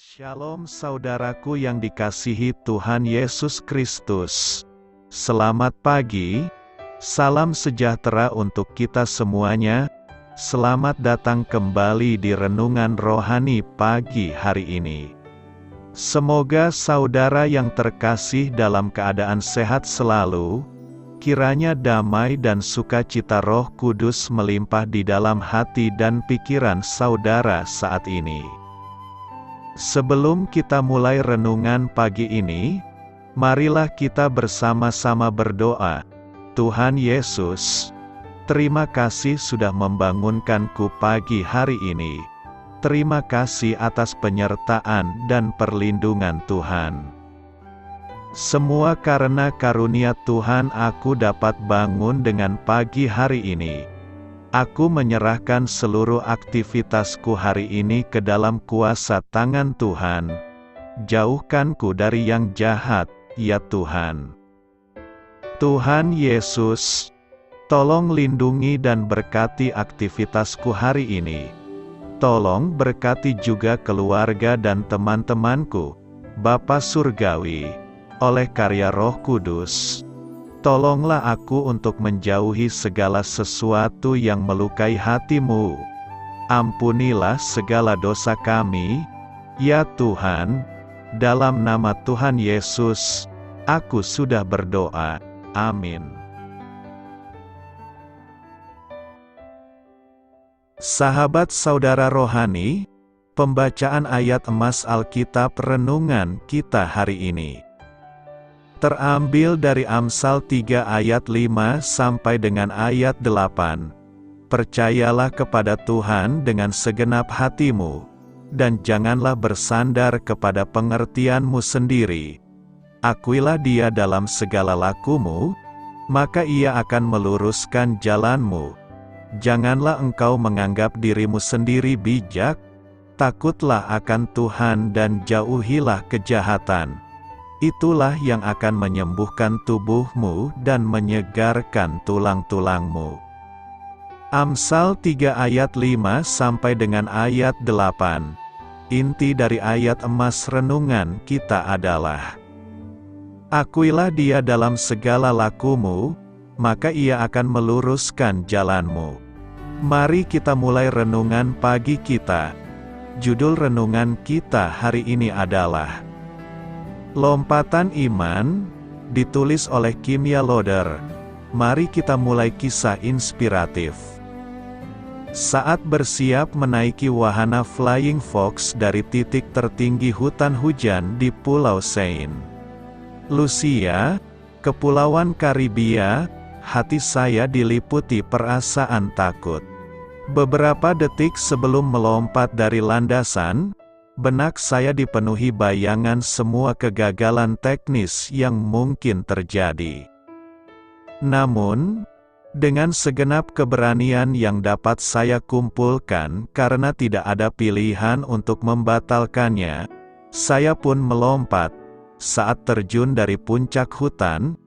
Shalom saudaraku yang dikasihi Tuhan Yesus Kristus. Selamat pagi, salam sejahtera untuk kita semuanya. Selamat datang kembali di Renungan Rohani pagi hari ini. Semoga saudara yang terkasih dalam keadaan sehat selalu, kiranya damai dan sukacita Roh Kudus melimpah di dalam hati dan pikiran saudara saat ini. Sebelum kita mulai renungan pagi ini, marilah kita bersama-sama berdoa. Tuhan Yesus, terima kasih sudah membangunkanku pagi hari ini. Terima kasih atas penyertaan dan perlindungan Tuhan. Semua karena karunia Tuhan aku dapat bangun dengan pagi hari ini. Aku menyerahkan seluruh aktivitasku hari ini ke dalam kuasa tangan Tuhan. Jauhkanku dari yang jahat, ya Tuhan. Tuhan Yesus, tolong lindungi dan berkati aktivitasku hari ini. Tolong berkati juga keluarga dan teman-temanku, Bapa Surgawi, oleh karya Roh Kudus. Tolonglah aku untuk menjauhi segala sesuatu yang melukai hati-Mu. Ampunilah segala dosa kami, ya Tuhan. Dalam nama Tuhan Yesus, aku sudah berdoa. Amin. Sahabat saudara rohani, pembacaan ayat emas Alkitab renungan kita hari ini terambil dari Amsal 3 ayat 5 sampai dengan ayat 8. Percayalah kepada Tuhan dengan segenap hatimu, dan janganlah bersandar kepada pengertianmu sendiri. Akuilah Dia dalam segala lakumu, maka Ia akan meluruskan jalanmu. Janganlah engkau menganggap dirimu sendiri bijak, takutlah akan Tuhan dan jauhilah kejahatan. Itulah yang akan menyembuhkan tubuhmu dan menyegarkan tulang-tulangmu. Amsal 3 ayat 5 sampai dengan ayat 8. Inti dari ayat emas renungan kita adalah: Akuilah Dia dalam segala lakumu, maka Ia akan meluruskan jalanmu. Mari kita mulai renungan pagi kita. Judul renungan kita hari ini adalah Lompatan Iman, ditulis oleh Kimia Loder. Mari kita mulai kisah inspiratif. Saat bersiap menaiki wahana Flying Fox dari titik tertinggi hutan hujan di Pulau Saint Lucia, Kepulauan Karibia, hati saya diliputi perasaan takut. Beberapa detik sebelum melompat dari landasan, benak saya dipenuhi bayangan semua kegagalan teknis yang mungkin terjadi. Namun, dengan segenap keberanian yang dapat saya kumpulkan karena tidak ada pilihan untuk membatalkannya, saya pun melompat. Saat terjun dari puncak hutan,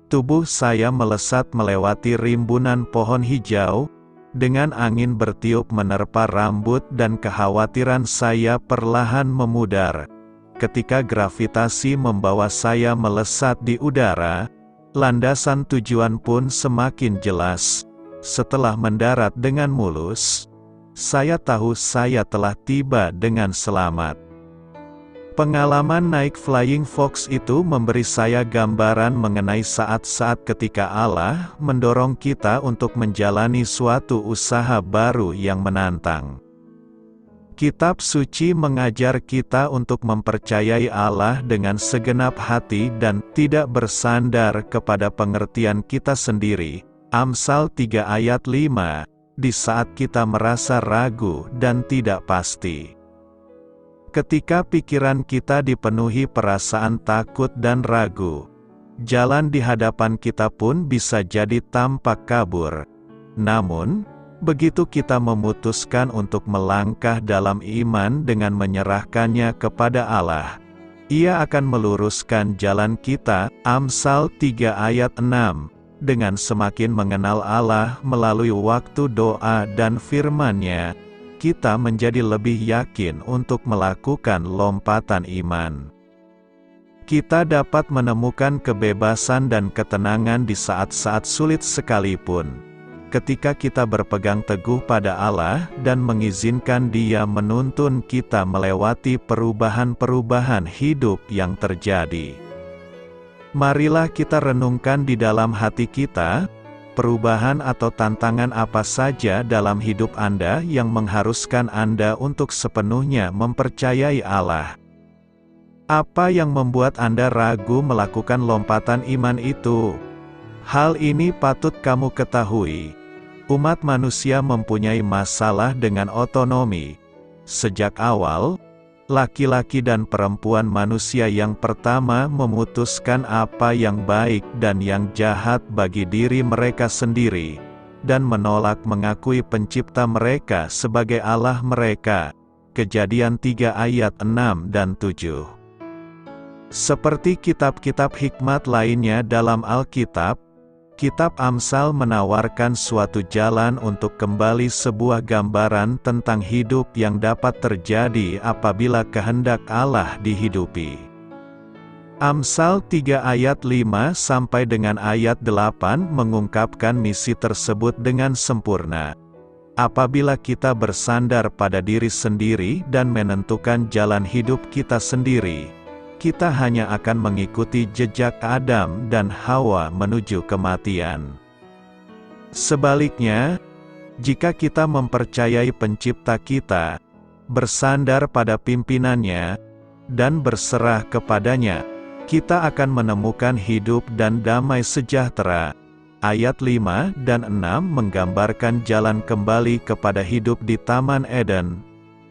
tubuh saya melesat melewati rimbunan pohon hijau. Dengan angin bertiup menerpa rambut dan kekhawatiran saya perlahan memudar. Ketika gravitasi membawa saya melesat di udara, landasan tujuan pun semakin jelas. Setelah mendarat dengan mulus, saya tahu saya telah tiba dengan selamat. Pengalaman naik Flying Fox itu memberi saya gambaran mengenai saat-saat ketika Allah mendorong kita untuk menjalani suatu usaha baru yang menantang. Kitab suci mengajar kita untuk mempercayai Allah dengan segenap hati dan tidak bersandar kepada pengertian kita sendiri. Amsal 3 ayat 5, di saat kita merasa ragu dan tidak pasti. Ketika pikiran kita dipenuhi perasaan takut dan ragu, jalan di hadapan kita pun bisa jadi tampak kabur. Namun, begitu kita memutuskan untuk melangkah dalam iman dengan menyerahkannya kepada Allah, Ia akan meluruskan jalan kita. Amsal 3 ayat 6. Dengan semakin mengenal Allah melalui waktu doa dan firman-Nya, kita menjadi lebih yakin untuk melakukan lompatan iman. Kita dapat menemukan kebebasan dan ketenangan di saat-saat sulit sekalipun, ketika kita berpegang teguh pada Allah dan mengizinkan Dia menuntun kita melewati perubahan-perubahan hidup yang terjadi. Marilah kita renungkan di dalam hati kita, perubahan atau tantangan apa saja dalam hidup Anda yang mengharuskan Anda untuk sepenuhnya mempercayai Allah. Apa yang membuat Anda ragu melakukan lompatan iman itu? Hal ini patut kamu ketahui. Umat manusia mempunyai masalah dengan otonomi. Sejak awal, laki-laki dan perempuan manusia yang pertama memutuskan apa yang baik dan yang jahat bagi diri mereka sendiri, dan menolak mengakui pencipta mereka sebagai Allah mereka. Kejadian 3 ayat 6 dan 7. Seperti kitab-kitab hikmat lainnya dalam Alkitab, Kitab Amsal menawarkan suatu jalan untuk kembali sebuah gambaran tentang hidup yang dapat terjadi apabila kehendak Allah dihidupi. Amsal 3 ayat 5 sampai dengan ayat 8 mengungkapkan misi tersebut dengan sempurna. Apabila kita bersandar pada diri sendiri dan menentukan jalan hidup kita sendiri, kita hanya akan mengikuti jejak Adam dan Hawa menuju kematian. Sebaliknya, jika kita mempercayai pencipta kita, bersandar pada pimpinannya, dan berserah kepadanya, kita akan menemukan hidup dan damai sejahtera. Ayat 5 dan 6 menggambarkan jalan kembali kepada hidup di Taman Eden.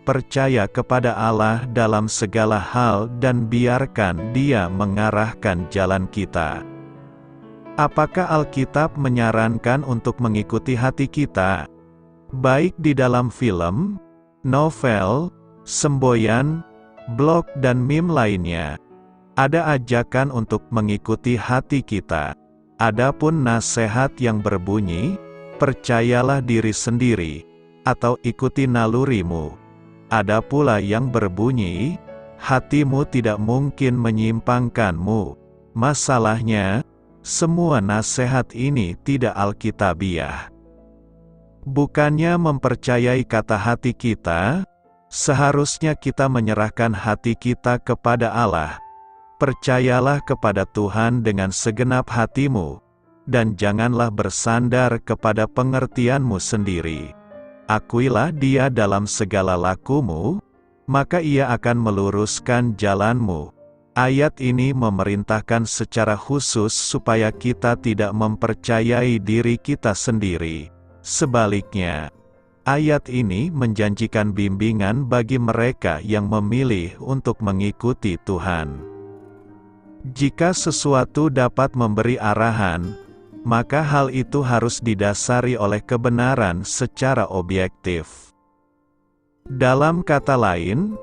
Percaya kepada Allah dalam segala hal dan biarkan Dia mengarahkan jalan kita. Apakah Alkitab menyarankan untuk mengikuti hati kita? Baik di dalam film, novel, semboyan, blog dan meme lainnya, ada ajakan untuk mengikuti hati kita. Adapun nasihat yang berbunyi, percayalah diri sendiri, atau ikuti nalurimu. Ada pula yang berbunyi, hatimu tidak mungkin menyimpangkanmu. Masalahnya, semua nasihat ini tidak alkitabiah. Bukannya mempercayai kata hati kita, seharusnya kita menyerahkan hati kita kepada Allah. Percayalah kepada Tuhan dengan segenap hatimu, dan janganlah bersandar kepada pengertianmu sendiri. Akuilah Dia dalam segala lakumu, maka Ia akan meluruskan jalanmu. Ayat ini memerintahkan secara khusus supaya kita tidak mempercayai diri kita sendiri. Sebaliknya, ayat ini menjanjikan bimbingan bagi mereka yang memilih untuk mengikuti Tuhan. Jika sesuatu dapat memberi arahan, maka hal itu harus didasari oleh kebenaran secara objektif. Dalam kata lain,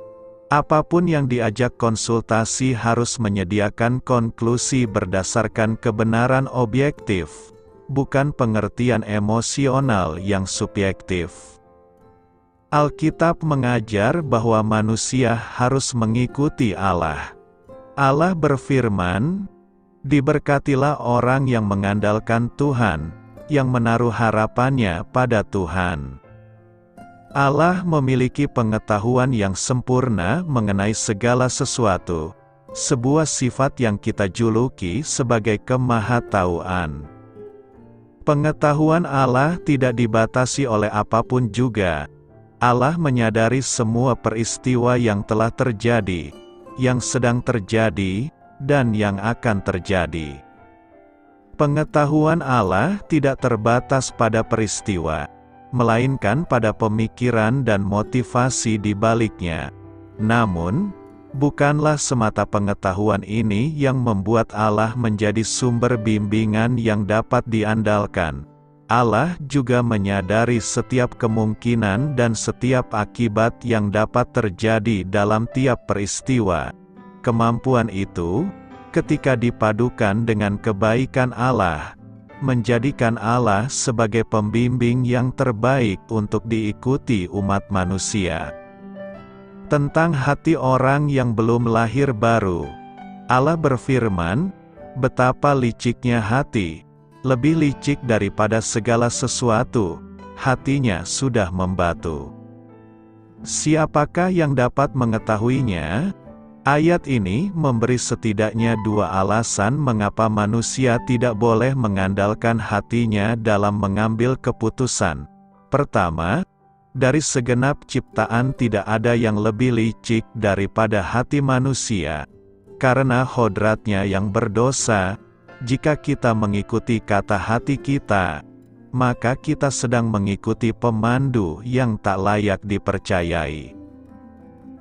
apapun yang diajak konsultasi harus menyediakan konklusi berdasarkan kebenaran objektif, bukan pengertian emosional yang subjektif. Alkitab mengajar bahwa manusia harus mengikuti Allah. Allah berfirman, "Diberkatilah orang yang mengandalkan Tuhan, yang menaruh harapannya pada Tuhan." Allah memiliki pengetahuan yang sempurna mengenai segala sesuatu, sebuah sifat yang kita juluki sebagai kemahatauan. Pengetahuan Allah tidak dibatasi oleh apapun juga. Allah menyadari semua peristiwa yang telah terjadi, yang sedang terjadi, dan yang akan terjadi. Pengetahuan Allah tidak terbatas pada peristiwa, melainkan pada pemikiran dan motivasi di baliknya. Namun, bukanlah semata pengetahuan ini yang membuat Allah menjadi sumber bimbingan yang dapat diandalkan. Allah juga menyadari setiap kemungkinan dan setiap akibat yang dapat terjadi dalam tiap peristiwa. Kemampuan itu, ketika dipadukan dengan kebaikan Allah, menjadikan Allah sebagai pembimbing yang terbaik untuk diikuti umat manusia. Tentang hati orang yang belum lahir baru, Allah berfirman, "Betapa liciknya hati, lebih licik daripada segala sesuatu, hatinya sudah membatu. Siapakah yang dapat mengetahuinya?" Ayat ini memberi setidaknya dua alasan mengapa manusia tidak boleh mengandalkan hatinya dalam mengambil keputusan. Pertama, dari segenap ciptaan tidak ada yang lebih licik daripada hati manusia. Karena hodratnya yang berdosa, jika kita mengikuti kata hati kita, maka kita sedang mengikuti pemandu yang tak layak dipercayai.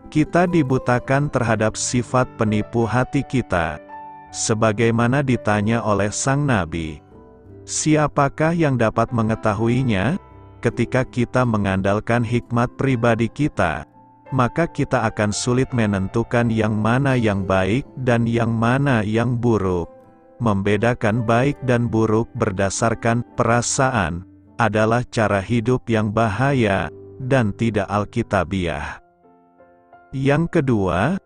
Kita dibutakan terhadap sifat penipu hati kita. Sebagaimana ditanya oleh sang nabi, "Siapakah yang dapat mengetahuinya?" Ketika kita mengandalkan hikmat pribadi kita, maka kita akan sulit menentukan yang mana yang baik dan yang mana yang buruk. Membedakan baik dan buruk berdasarkan perasaan adalah cara hidup yang bahaya dan tidak alkitabiah. Yang kedua,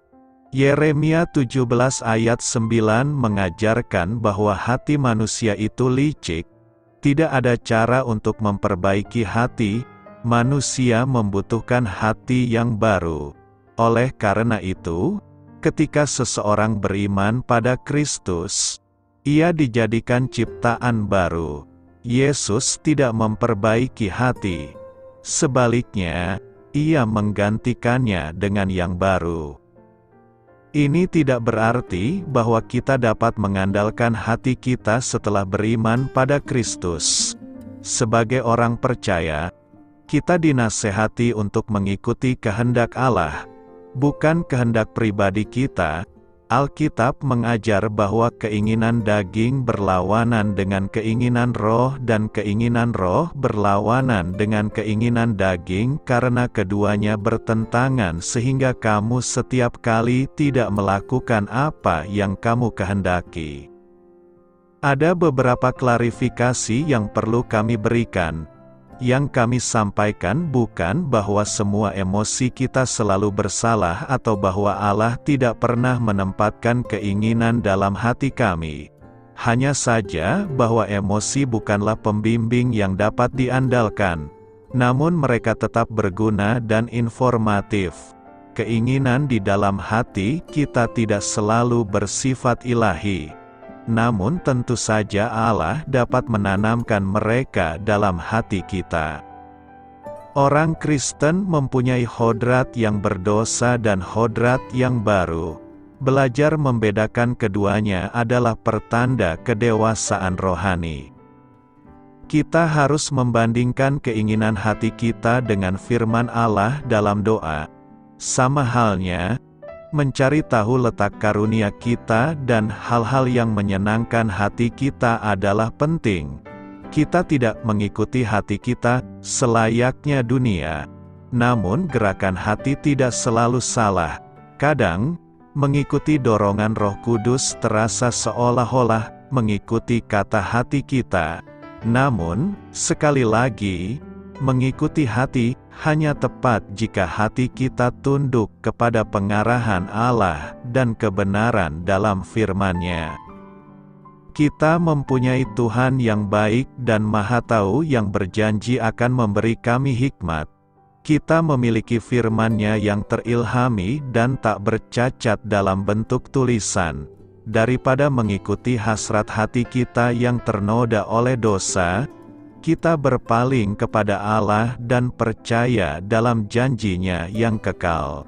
Yeremia 17 ayat 9 mengajarkan bahwa hati manusia itu licik. Tidak ada cara untuk memperbaiki hati, manusia membutuhkan hati yang baru. Oleh karena itu, ketika seseorang beriman pada Kristus, ia dijadikan ciptaan baru. Yesus tidak memperbaiki hati. Sebaliknya, ia menggantikannya dengan yang baru. Ini tidak berarti bahwa kita dapat mengandalkan hati kita setelah beriman pada Kristus. Sebagai orang percaya, kita dinasehati untuk mengikuti kehendak Allah, bukan kehendak pribadi kita. Alkitab mengajar bahwa keinginan daging berlawanan dengan keinginan roh dan keinginan roh berlawanan dengan keinginan daging karena keduanya bertentangan sehingga kamu setiap kali tidak melakukan apa yang kamu kehendaki. Ada beberapa klarifikasi yang perlu kami berikan. Yang kami sampaikan bukan bahwa semua emosi kita selalu bersalah atau bahwa Allah tidak pernah menempatkan keinginan dalam hati kami. Hanya saja bahwa emosi bukanlah pembimbing yang dapat diandalkan, namun mereka tetap berguna dan informatif. Keinginan di dalam hati kita tidak selalu bersifat ilahi. Namun tentu saja Allah dapat menanamkan mereka dalam hati kita. Orang Kristen mempunyai hodrat yang berdosa dan hodrat yang baru. Belajar membedakan keduanya adalah pertanda kedewasaan rohani. Kita harus membandingkan keinginan hati kita dengan firman Allah dalam doa. Sama halnya, mencari tahu letak karunia kita dan hal-hal yang menyenangkan hati kita adalah penting. Kita tidak mengikuti hati kita selayaknya dunia. Namun gerakan hati tidak selalu salah. Kadang, mengikuti dorongan Roh Kudus terasa seolah-olah mengikuti kata hati kita. Namun, sekali lagi, mengikuti hati hanya tepat jika hati kita tunduk kepada pengarahan Allah dan kebenaran dalam firman-Nya. Kita mempunyai Tuhan yang baik dan Maha Tahu yang berjanji akan memberi kami hikmat. Kita memiliki firman-Nya yang terilhami dan tak bercacat dalam bentuk tulisan. Daripada mengikuti hasrat hati kita yang ternoda oleh dosa, kita berpaling kepada Allah dan percaya dalam janji-Nya yang kekal.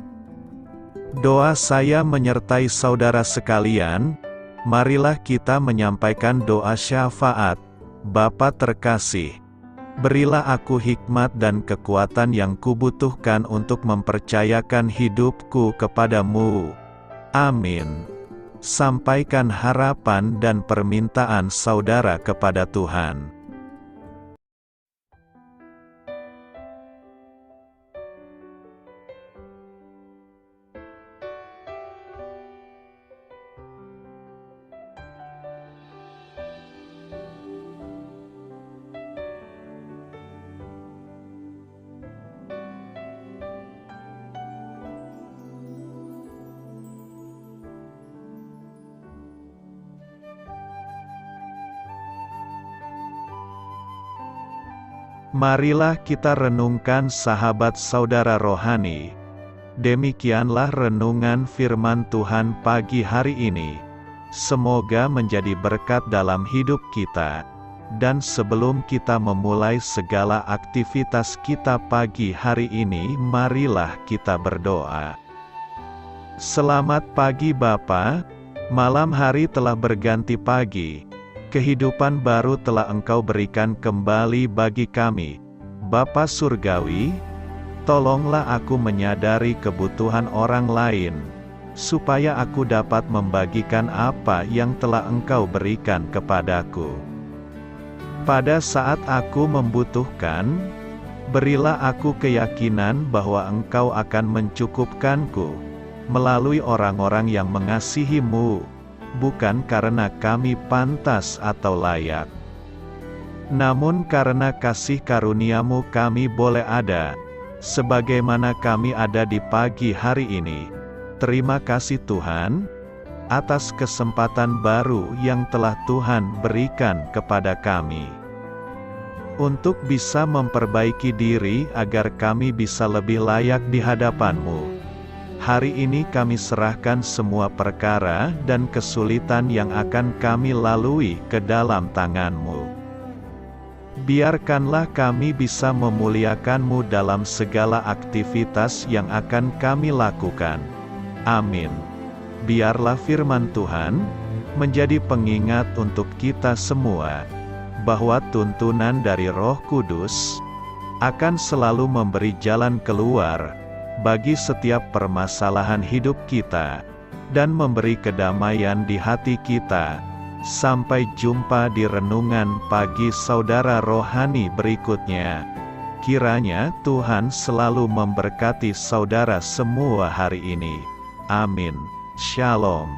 Doa saya menyertai saudara sekalian. Marilah kita menyampaikan doa syafaat. Bapa terkasih, berilah aku hikmat dan kekuatan yang kubutuhkan untuk mempercayakan hidupku kepadamu. Amin. Sampaikan harapan dan permintaan saudara kepada Tuhan. Marilah kita renungkan sahabat saudara rohani. Demikianlah renungan firman Tuhan pagi hari ini. Semoga menjadi berkat dalam hidup kita. Dan sebelum kita memulai segala aktivitas kita pagi hari ini, marilah kita berdoa. Selamat pagi Bapa, malam hari telah berganti pagi. Kehidupan baru telah Engkau berikan kembali bagi kami. Bapa Surgawi, tolonglah aku menyadari kebutuhan orang lain, supaya aku dapat membagikan apa yang telah Engkau berikan kepadaku. Pada saat aku membutuhkan, berilah aku keyakinan bahwa Engkau akan mencukupkanku, melalui orang-orang yang mengasihi-Mu, bukan karena kami pantas atau layak, namun karena kasih karunia-Mu kami boleh ada, sebagaimana kami ada di pagi hari ini. Terima kasih Tuhan, atas kesempatan baru yang telah Tuhan berikan kepada kami, untuk bisa memperbaiki diri agar kami bisa lebih layak di hadapan-Mu. Hari ini kami serahkan semua perkara dan kesulitan yang akan kami lalui ke dalam tangan-Mu. Biarkanlah kami bisa memuliakan-Mu dalam segala aktivitas yang akan kami lakukan. Amin. Biarlah firman Tuhan menjadi pengingat untuk kita semua, bahwa tuntunan dari Roh Kudus akan selalu memberi jalan keluar bagi setiap permasalahan hidup kita, dan memberi kedamaian di hati kita. Sampai jumpa di renungan pagi saudara rohani berikutnya. Kiranya Tuhan selalu memberkati saudara semua hari ini. Amin. Shalom.